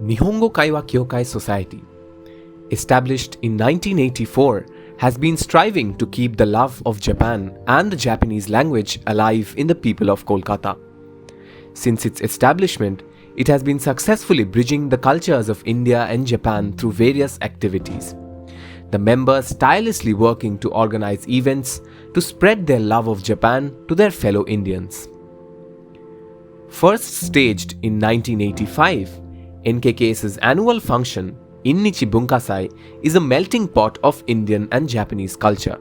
Nihongo Kaiwa Kyokai Society, established in 1984, has been striving to keep the love of Japan and the Japanese language alive in the people of Kolkata. Since its establishment, it has been successfully bridging the cultures of India and Japan through various activities. The members tirelessly working to organize events to spread their love of Japan to their fellow Indians. First staged in 1985, NKKS's annual function, In-Nichi Bunkasai, is a melting pot of Indian and Japanese culture.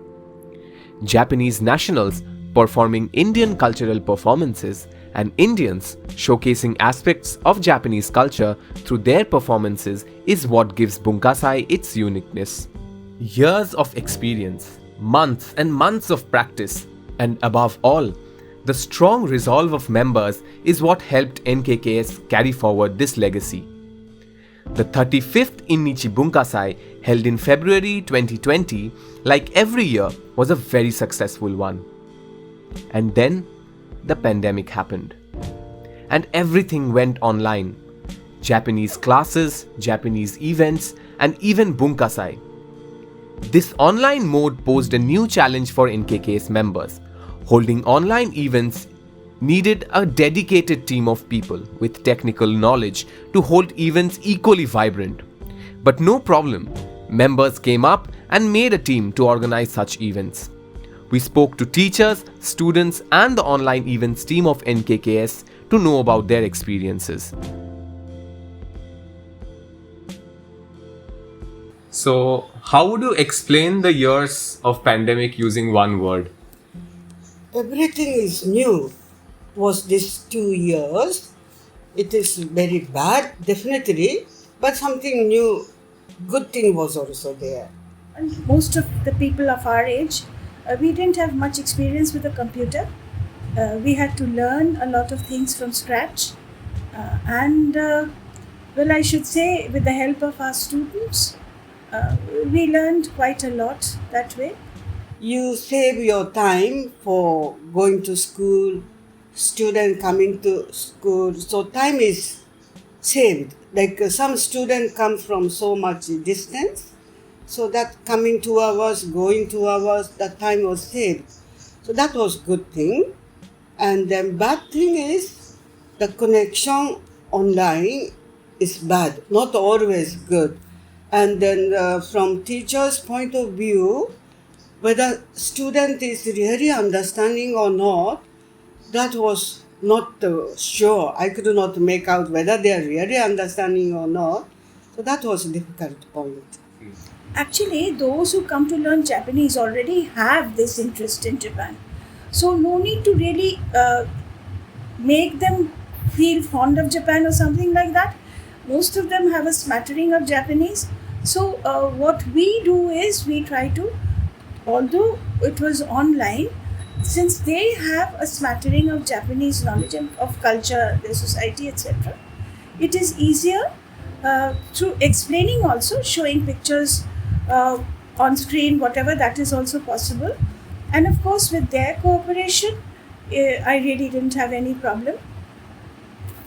Japanese nationals performing Indian cultural performances and Indians showcasing aspects of Japanese culture through their performances is what gives Bunkasai its uniqueness. Years of experience, months and months of practice, and above all, the strong resolve of members is what helped NKKS carry forward this legacy. The 35th In-Nichi Bunkasai, held in February 2020, like every year, was a very successful one. And then, the pandemic happened. And everything went online. Japanese classes, Japanese events, and even Bunkasai. This online mode posed a new challenge for NKKS members. Holding online events needed a dedicated team of people with technical knowledge to hold events equally vibrant. But no problem, members came up and made a team to organize such events. We spoke to teachers, students, and the online events team of NKKS to know about their experiences. So, how would you explain the years of pandemic using one word? Everything is new. Was this 2 years? It is very bad, definitely, but something new, good thing was also there. And most of the people of our age, we didn't have much experience with the computer. We had to learn a lot of things from scratch. I should say, with the help of our students, we learned quite a lot that way. You save your time for going to school, student coming to school, so time is saved. Like some student come from so much distance, so that coming 2 hours, going 2 hours, that time was saved. So that was good thing. And then bad thing is the connection online is bad, not always good. And then from teacher's point of view, whether student is really understanding or not, that was not sure. I could not make out whether they are really understanding or not. So that was a difficult point. Actually, those who come to learn Japanese already have this interest in Japan. So no need to really make them feel fond of Japan or something like that. Most of them have a smattering of Japanese. So what we do is we try to, although it was online, since they have a smattering of Japanese knowledge of culture, their society, etc., it is easier through explaining also, showing pictures on screen, whatever, that is also possible. And of course, with their cooperation, I really didn't have any problem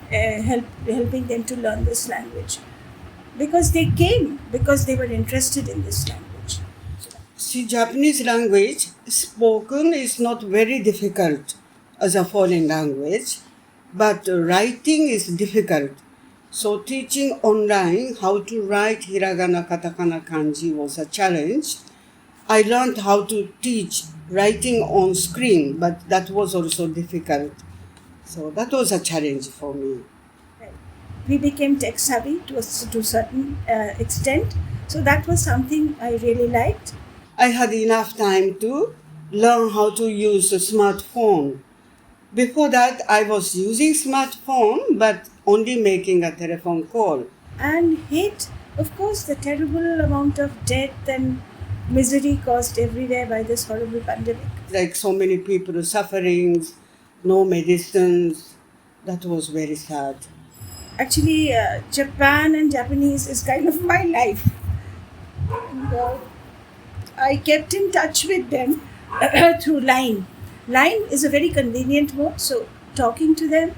helping them to learn this language. Because they came, because they were interested in this language. See, Japanese language spoken is not very difficult as a foreign language, but writing is difficult. So teaching online how to write hiragana, katakana, kanji was a challenge. I learned how to teach writing on screen, but that was also difficult. So that was a challenge for me. We became tech savvy to a certain extent. So that was something I really liked. I had enough time to learn how to use a smartphone. Before that, I was using smartphone, but only making a telephone call. And hate, of course, the terrible amount of death and misery caused everywhere by this horrible pandemic. Like so many people suffering, no medicines. That was very sad. Actually, Japan and Japanese is kind of my life. And, I kept in touch with them through Line. Line is a very convenient mode, so talking to them,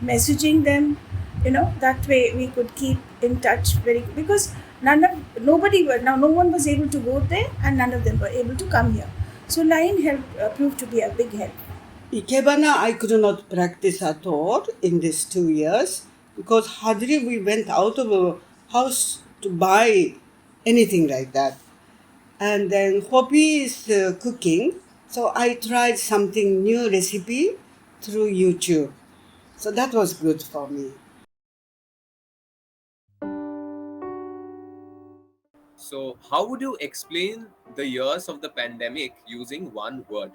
messaging them, That way we could keep in touch very, because no one was able to go there, and none of them were able to come here. So line help proved to be a big help. Ikebana, I could not practice at all in these 2 years because hardly we went out of a house to buy anything like that. And then hobby is cooking. So I tried something new recipe through YouTube. So that was good for me. So, how would you explain the years of the pandemic using one word?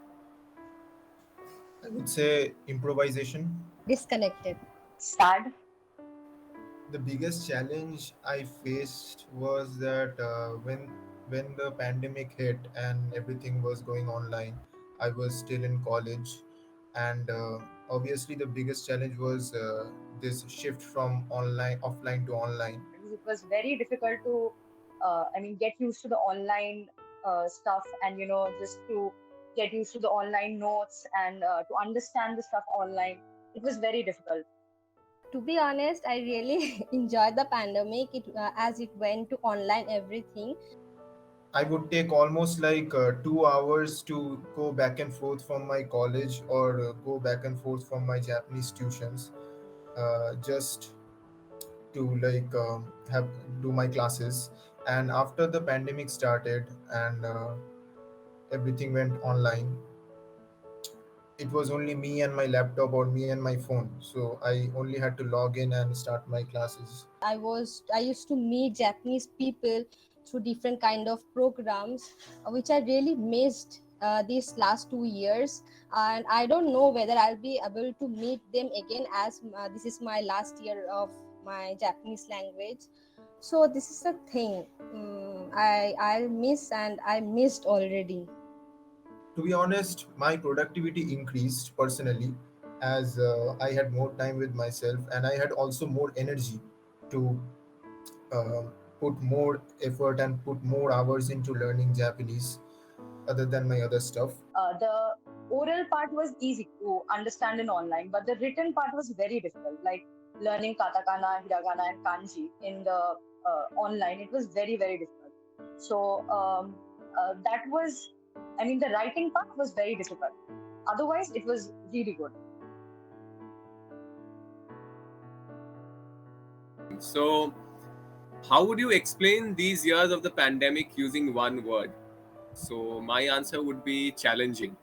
I would say improvisation. Disconnected. Sad. The biggest challenge I faced was that when the pandemic hit and everything was going online, I was still in college, and obviously the biggest challenge was this shift from online offline to online. Because it was very difficult to, get used to the online stuff, and just to get used to the online notes and to understand the stuff online. It was very difficult. To be honest, I really enjoyed the pandemic as it went to online everything. I would take almost like 2 hours to go back and forth from my college or go back and forth from my Japanese tuitions, just to have do my classes. And after the pandemic started and everything went online, it was only me and my laptop or me and my phone, so I only had to log in and start my classes. I used to meet Japanese people through different kind of programs, which I really missed these last 2 years, and I don't know whether I'll be able to meet them again, as this is my last year of my Japanese language. So this is the thing. I miss, and I missed already. To be honest, my productivity increased personally as I had more time with myself and I had also more energy to uh, put more effort and put more hours into learning Japanese other than my other stuff. The oral part was easy to understand in online, but the written part was very difficult. Like learning katakana, hiragana, and kanji in the online, it was very, very difficult. So that was, the writing part was very difficult. Otherwise, it was really good. So, how would you explain these years of the pandemic using one word? So, my answer would be challenging.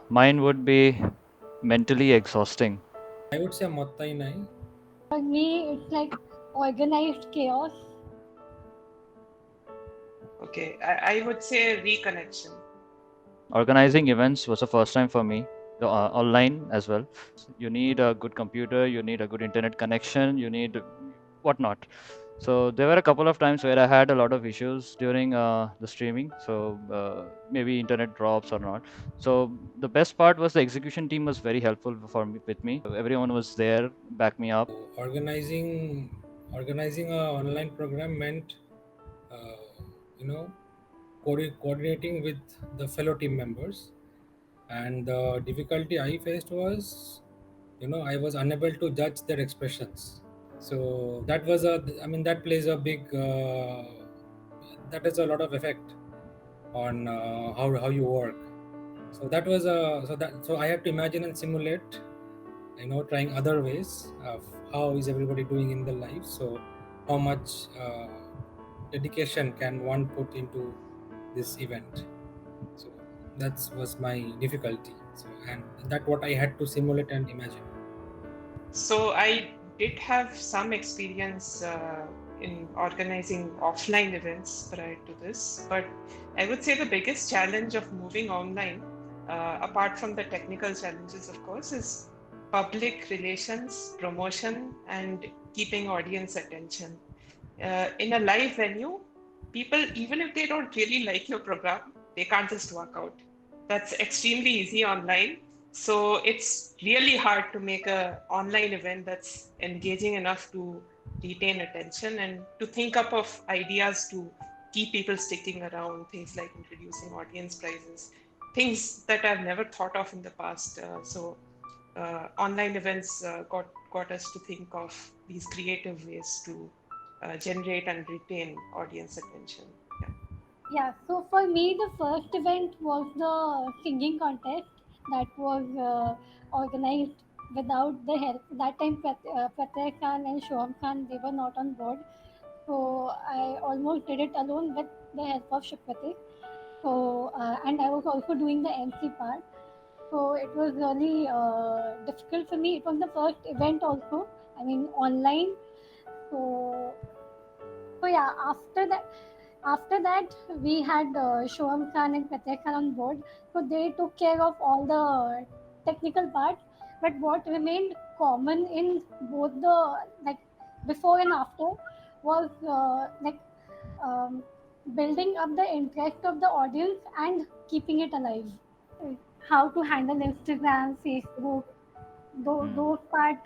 Mine would be mentally exhausting. I would say Mottainai. For me, it's like organized chaos. Okay, I would say reconnection. Organizing events was the first time for me, online as well. You need a good computer, you need a good internet connection, you need whatnot. So there were a couple of times where I had a lot of issues during the streaming. So maybe internet drops or not. So the best part was the execution team was very helpful for me with me. Everyone was there, back me up. Organizing a online program meant, uh, you know, coordinating with the fellow team members, and the difficulty I faced was, I was unable to judge their expressions. So that was that plays a big, that has a lot of effect on how you work. So that was a so I had to imagine and simulate, trying other ways of how is everybody doing in their lives. So how much dedication can one put into this event? So that was my difficulty. So, and that what I had to simulate and imagine. So I did have some experience in organizing offline events prior to this, but I would say the biggest challenge of moving online, apart from the technical challenges, of course, is public relations, promotion, and keeping audience attention. In a live venue, people, even if they don't really like your program, they can't just walk out. That's extremely easy online. So it's really hard to make a online event that's engaging enough to retain attention and to think up of ideas to keep people sticking around, things like introducing audience prizes, things that I've never thought of in the past. So online events got us to think of these creative ways to generate and retain audience attention. Yeah. Yeah, so for me, the first event was the singing contest that was organized without the help. That time, Fateh Khan and Shoham Khan, they were not on board. So I almost did it alone with the help of Shipati. So, and I was also doing the MC part. So it was really difficult for me. It was the first event also, I mean, online. So, so yeah, after that, we had Shoham Khan and Fateh Khan on board. So they took care of all the technical part. But what remained common in both the like before and after was um, building up the interest of the audience and keeping it alive. How to handle Instagram, Facebook, those part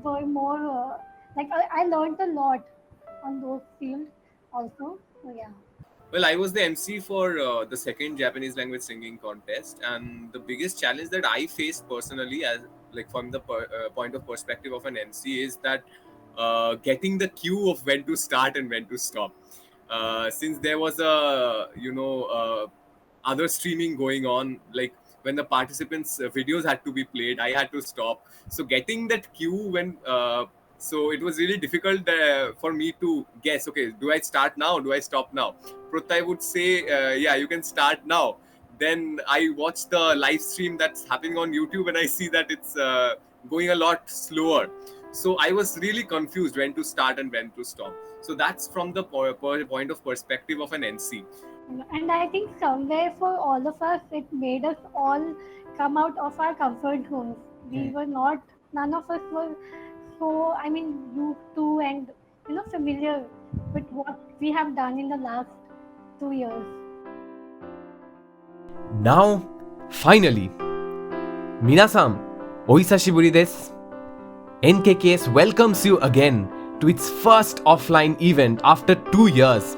were more I learned a lot on those fields also. So yeah. Well, I was the MC for the second Japanese language singing contest, and the biggest challenge that I faced personally, as like from the point of perspective of an MC, is that getting the cue of when to start and when to stop. Since there was a other streaming going on, like when the participants' videos had to be played, I had to stop. So getting that cue when so it was really difficult for me to guess, okay, do I start now, do I stop now? Protai would say, yeah, you can start now. Then I watch the live stream that's happening on YouTube and I see that it's going a lot slower. So I was really confused when to start and when to stop. So that's from the point of perspective of an NC. And I think somewhere for all of us, it made us all come out of our comfort zones. We were not, none of us were so, I mean, used to and, familiar with what we have done in the last 2 years. Now, finally, minasan, ohisashiburi desu. NKKS welcomes you again to its first offline event after 2 years,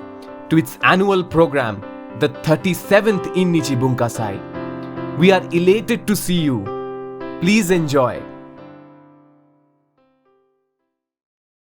to its annual program, the 37th In-Nichi Bunkasai. We are elated to see you. Please enjoy.